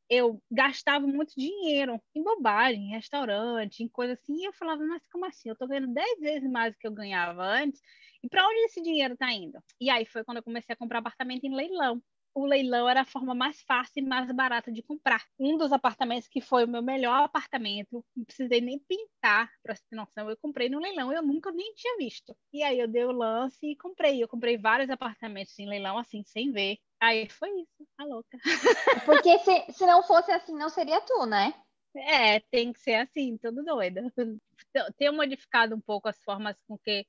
eu gastava muito dinheiro em bobagem, em restaurante, em coisa assim, e eu falava, mas como assim? Eu tô ganhando 10 vezes mais do que eu ganhava antes, e para onde esse dinheiro tá indo? E aí foi quando eu comecei a comprar apartamento em leilão. O leilão era a forma mais fácil e mais barata de comprar. Um dos apartamentos que foi o meu melhor apartamento, não precisei nem pintar, para você ter noção, eu comprei no leilão, eu nunca nem tinha visto. E aí eu dei o lance e comprei. Eu comprei vários apartamentos em leilão, assim, sem ver. Aí foi isso, a louca. Porque se não fosse assim, não seria tu, né? É, tem que ser assim, tudo doido. Tenho modificado um pouco as formas com que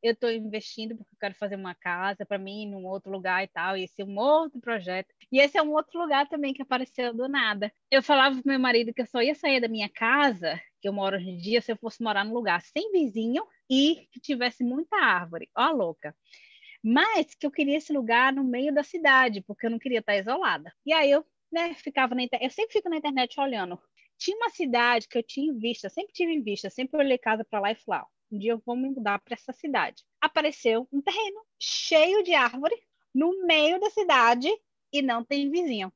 eu estou investindo, porque eu quero fazer uma casa para mim, num outro lugar e tal, e esse é um outro projeto. E esse é um outro lugar também que apareceu do nada. Eu falava pro meu marido que eu só ia sair da minha casa, que eu moro hoje em dia, se eu fosse morar num lugar sem vizinho e que tivesse muita árvore. Ó, louca. Mas que eu queria esse lugar no meio da cidade, porque eu não queria estar isolada. E aí eu, né, ficava na internet, eu sempre fico na internet olhando. Tinha uma cidade que eu tinha em vista, sempre tive em vista, sempre olhei casa para lá e falei, um dia eu vou me mudar para essa cidade. Apareceu um terreno cheio de árvore no meio da cidade e não tem vizinho.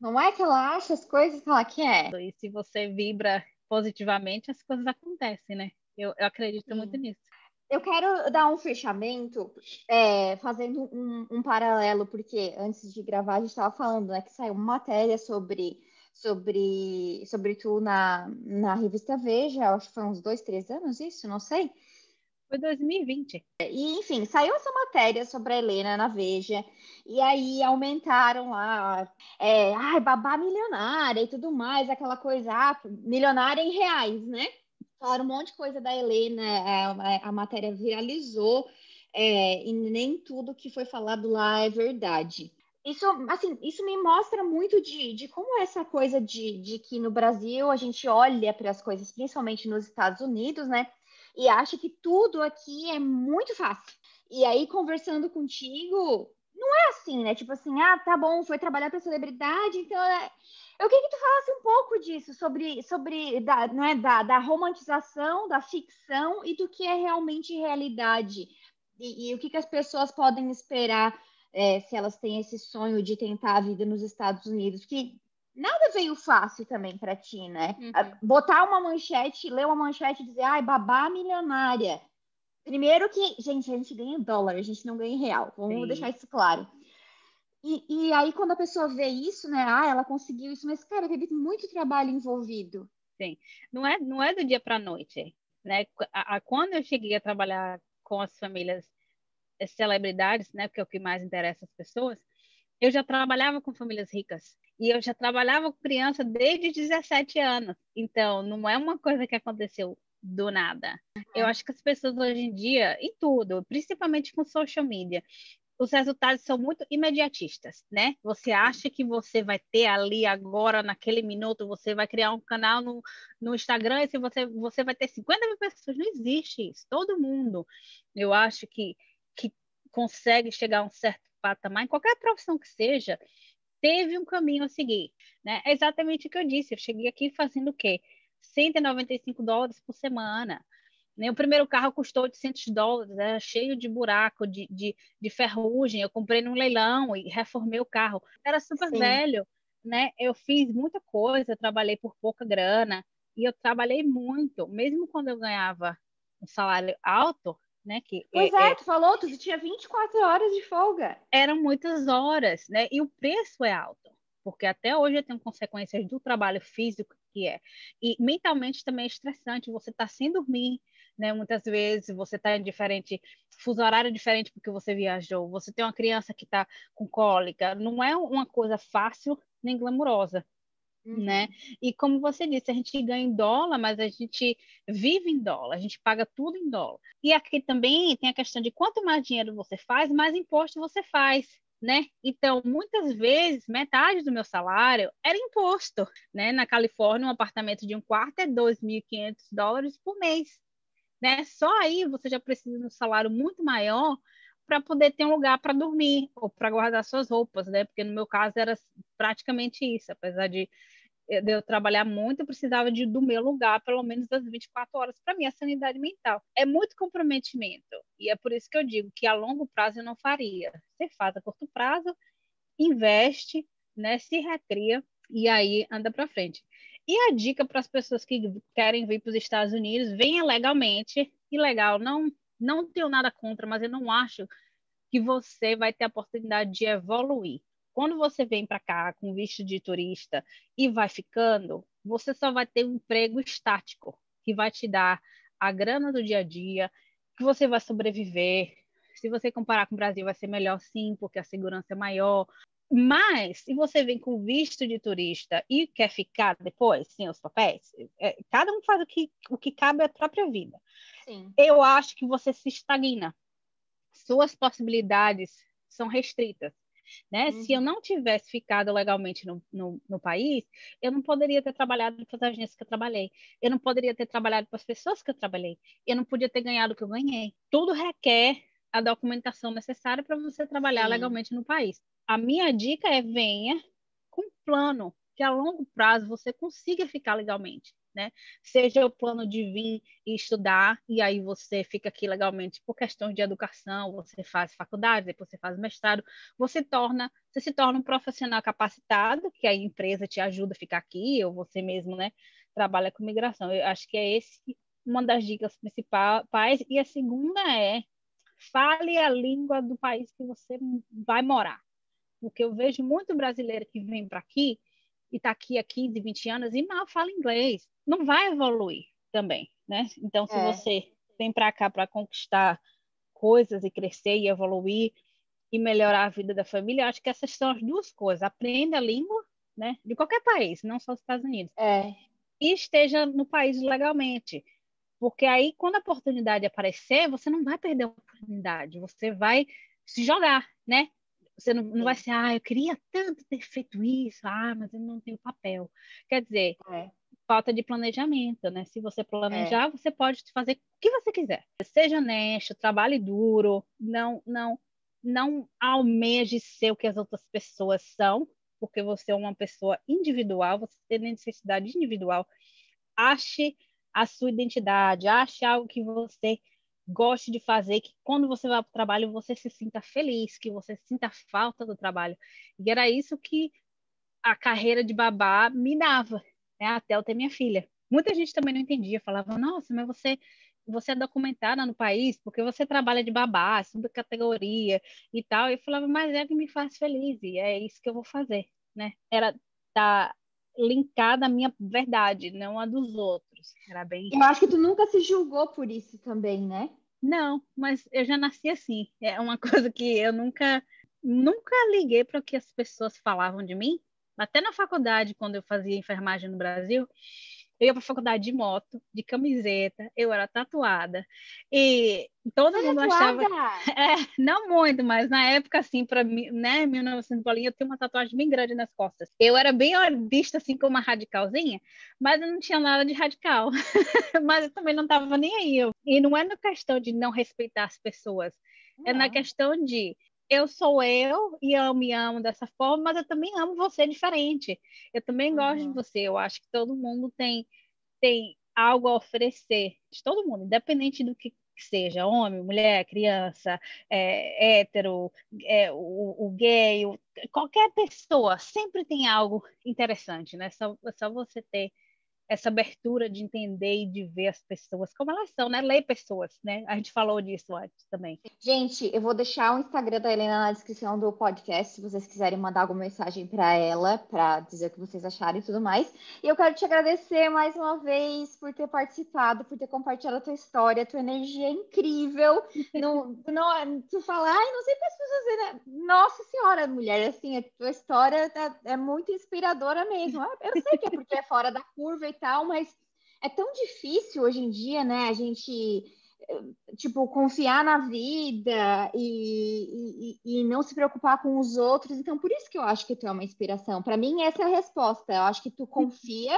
Não é que ela acha as coisas que ela quer? E se você vibra positivamente, as coisas acontecem, né? Eu acredito muito Sim. nisso. Eu quero dar um fechamento, fazendo um paralelo, porque antes de gravar a gente estava falando, né, que saiu uma matéria sobre tu na revista Veja, acho que foi uns 2, 3 anos isso, não sei. Foi 2020. E, enfim, saiu essa matéria sobre a Helena na Veja, e aí aumentaram lá, ai, babá milionária e tudo mais, aquela coisa, milionária em reais, né? Falaram um monte de coisa da Helena, a matéria viralizou, e nem tudo que foi falado lá é verdade. Isso, assim, isso me mostra muito de como essa coisa de que no Brasil a gente olha para as coisas, principalmente nos Estados Unidos, né? E acha que tudo aqui é muito fácil. E aí, conversando contigo, não é assim, né? Tipo assim, tá bom, foi trabalhar para celebridade, então eu queria que tu falasse um pouco disso, sobre né, da romantização, da ficção e do que é realmente realidade. E o que as pessoas podem esperar, se elas têm esse sonho de tentar a vida nos Estados Unidos. Que nada veio fácil também para ti, né? Uhum. Botar uma manchete, ler uma manchete e dizer, ai, babá milionária. Primeiro que, gente, a gente ganha em dólar, a gente não ganha em real. Vamos deixar Sim. isso claro. E aí, quando a pessoa vê isso, né? Ela conseguiu isso, mas, cara, teve muito trabalho envolvido. Sim. Não é do dia para a noite, né? Quando eu cheguei a trabalhar com as famílias celebridades, né? Porque é o que mais interessa as pessoas, eu já trabalhava com famílias ricas e eu já trabalhava com criança desde os 17 anos. Então, não é uma coisa que aconteceu do nada. Eu acho que as pessoas hoje em dia, em tudo, principalmente com social media, os resultados são muito imediatistas, né? Você Sim. acha que você vai ter ali agora, naquele minuto, você vai criar um canal no Instagram e se você vai ter 50 mil pessoas. Não existe isso. Todo mundo, eu acho que consegue chegar a um certo patamar, em qualquer profissão que seja, teve um caminho a seguir, né? É exatamente o que eu disse. Eu cheguei aqui fazendo o quê? $195 por semana. Né? O primeiro carro custou $800, era cheio de buraco, de ferrugem. Eu comprei num leilão e reformei o carro. Era super Sim. velho, né? Eu fiz muita coisa, trabalhei por pouca grana e eu trabalhei muito, mesmo quando eu ganhava um salário alto, né? Pois é, tu falou, tu tinha 24 horas de folga. Eram muitas horas, né? E o preço é alto, porque até hoje eu tenho consequências do trabalho físico que é. E mentalmente também é estressante, você está sem dormir, né? Muitas vezes você está em diferente, fuso horário diferente porque você viajou, você tem uma criança que está com cólica, não é uma coisa fácil nem glamurosa. Né? E como você disse, a gente ganha em dólar, mas a gente vive em dólar, a gente paga tudo em dólar. E aqui também tem a questão de quanto mais dinheiro você faz, mais imposto você faz, né? Então, muitas vezes, metade do meu salário era imposto, né? Na Califórnia, um apartamento de um quarto é $2.500 por mês, né? Só aí você já precisa de um salário muito maior para poder ter um lugar para dormir ou para guardar suas roupas, né? Porque no meu caso era praticamente isso, apesar de eu trabalhar muito, eu precisava do meu lugar, pelo menos das 24 horas, para minha sanidade mental. É muito comprometimento. E é por isso que eu digo que a longo prazo eu não faria. Você faz a curto prazo, investe, né, se recria e aí anda para frente. E a dica para as pessoas que querem vir para os Estados Unidos, venha legalmente. Ilegal, não tenho nada contra, mas eu não acho que você vai ter a oportunidade de evoluir. Quando você vem para cá com visto de turista e vai ficando, você só vai ter um emprego estático, que vai te dar a grana do dia a dia, que você vai sobreviver. Se você comparar com o Brasil, vai ser melhor sim, porque a segurança é maior. Mas, se você vem com visto de turista e quer ficar depois, sem os papéis, cada um faz o que cabe à própria vida. Sim. Eu acho que você se estagna. Suas possibilidades são restritas. Né? Se eu não tivesse ficado legalmente no país, eu não poderia ter trabalhado para as agências que eu trabalhei, eu não poderia ter trabalhado para as pessoas que eu trabalhei, eu não podia ter ganhado o que eu ganhei. Tudo requer a documentação necessária para você trabalhar Sim. legalmente no país. A minha dica é venha com um plano que a longo prazo você consiga ficar legalmente. Né? Seja o plano de vir e estudar, e aí você fica aqui legalmente por questões de educação, você faz faculdade, depois você faz mestrado, você se torna um profissional capacitado, que a empresa te ajuda a ficar aqui, ou você mesmo, né, trabalha com migração. Eu acho que é esse uma das dicas principais. E a segunda é fale a língua do país que você vai morar. Porque eu vejo muito brasileiro que vem para aqui e está aqui há 15, 20 anos e mal fala inglês. Não vai evoluir também, né? Então, se você vem para cá para conquistar coisas e crescer e evoluir e melhorar a vida da família, eu acho que essas são as duas coisas. Aprenda a língua, né? De qualquer país, não só dos Estados Unidos. E esteja no país legalmente. Porque aí, quando a oportunidade aparecer, você não vai perder a oportunidade. Você vai se jogar, né? Você não vai ser, eu queria tanto ter feito isso, mas eu não tenho papel. Quer dizer, falta de planejamento, né? Se você planejar, você pode fazer o que você quiser. Seja honesto, trabalhe duro, não almeje ser o que as outras pessoas são, porque você é uma pessoa individual, você tem necessidade individual. Ache a sua identidade, ache algo que você goste de fazer, que quando você vai para o trabalho você se sinta feliz, que você sinta falta do trabalho. E era isso que a carreira de babá me dava, né? Até eu ter minha filha. Muita gente também não entendia, falava, nossa, mas você é documentada no país porque você trabalha de babá, subcategoria e tal. E eu falava, mas é que me faz feliz e é isso que eu vou fazer, né? Era tá linkada à minha verdade, não a dos outros. Era bem. Eu acho que tu nunca se julgou por isso também, né? Não, mas eu já nasci assim. É uma coisa que eu nunca liguei para o que as pessoas falavam de mim. Até na faculdade, quando eu fazia enfermagem no Brasil, eu ia para a faculdade de moto, de camiseta, eu era tatuada. E todo mundo achava. Tatuada! Não muito, mas na época, assim, para mim, né, 1900 bolinha, eu tenho uma tatuagem bem grande nas costas. Eu era bem vista assim como uma radicalzinha, mas eu não tinha nada de radical. Mas eu também não estava nem aí. E não é na questão de não respeitar as pessoas. É na É. questão de eu sou eu e eu me amo dessa forma, mas eu também amo você diferente. Eu também gosto de Uhum. você. Eu acho que todo mundo tem algo a oferecer. De todo mundo, independente do que seja, homem, mulher, criança, hétero, o gay, qualquer pessoa, sempre tem algo interessante, né? Só você ter essa abertura de entender e de ver as pessoas como elas são, né? Ler pessoas, né? A gente falou disso antes também. Gente, eu vou deixar o Instagram da Helena na descrição do podcast, se vocês quiserem mandar alguma mensagem para ela, para dizer o que vocês acharam e tudo mais. E eu quero te agradecer mais uma vez por ter participado, por ter compartilhado a tua história, a tua energia é incrível. Tu fala, ai, não sei o que as pessoas dizem, né? Nossa Senhora, mulher, assim, a tua história é muito inspiradora mesmo. Eu sei que é porque é fora da curva e tal, mas é tão difícil hoje em dia, né? A gente tipo, confiar na vida e não se preocupar com os outros. Então, por isso que eu acho que tu é uma inspiração. Para mim, essa é a resposta. Eu acho que tu confia,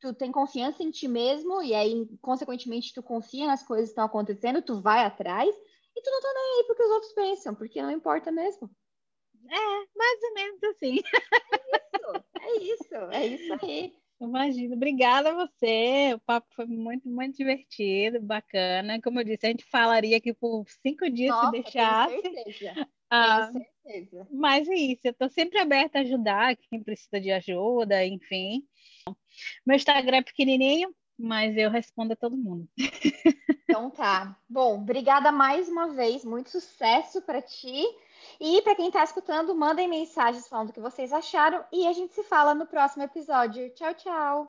tu tem confiança em ti mesmo, e aí, consequentemente, tu confia nas coisas que estão acontecendo, tu vai atrás, e tu não tá nem aí porque os outros pensam, porque não importa mesmo. Mais ou menos assim. É isso aí. Imagino. Obrigada a você. O papo foi muito, muito divertido, bacana. Como eu disse, a gente falaria aqui por 5 dias se Nossa, tenho deixasse. certeza. Tenho Ah, certeza. mas é isso, eu estou sempre aberta a ajudar quem precisa de ajuda, enfim. Meu Instagram é pequenininho, mas eu respondo a todo mundo. Então tá. Bom, obrigada mais uma vez. Muito sucesso para ti. E para quem está escutando, mandem mensagens falando o que vocês acharam e a gente se fala no próximo episódio. Tchau, tchau.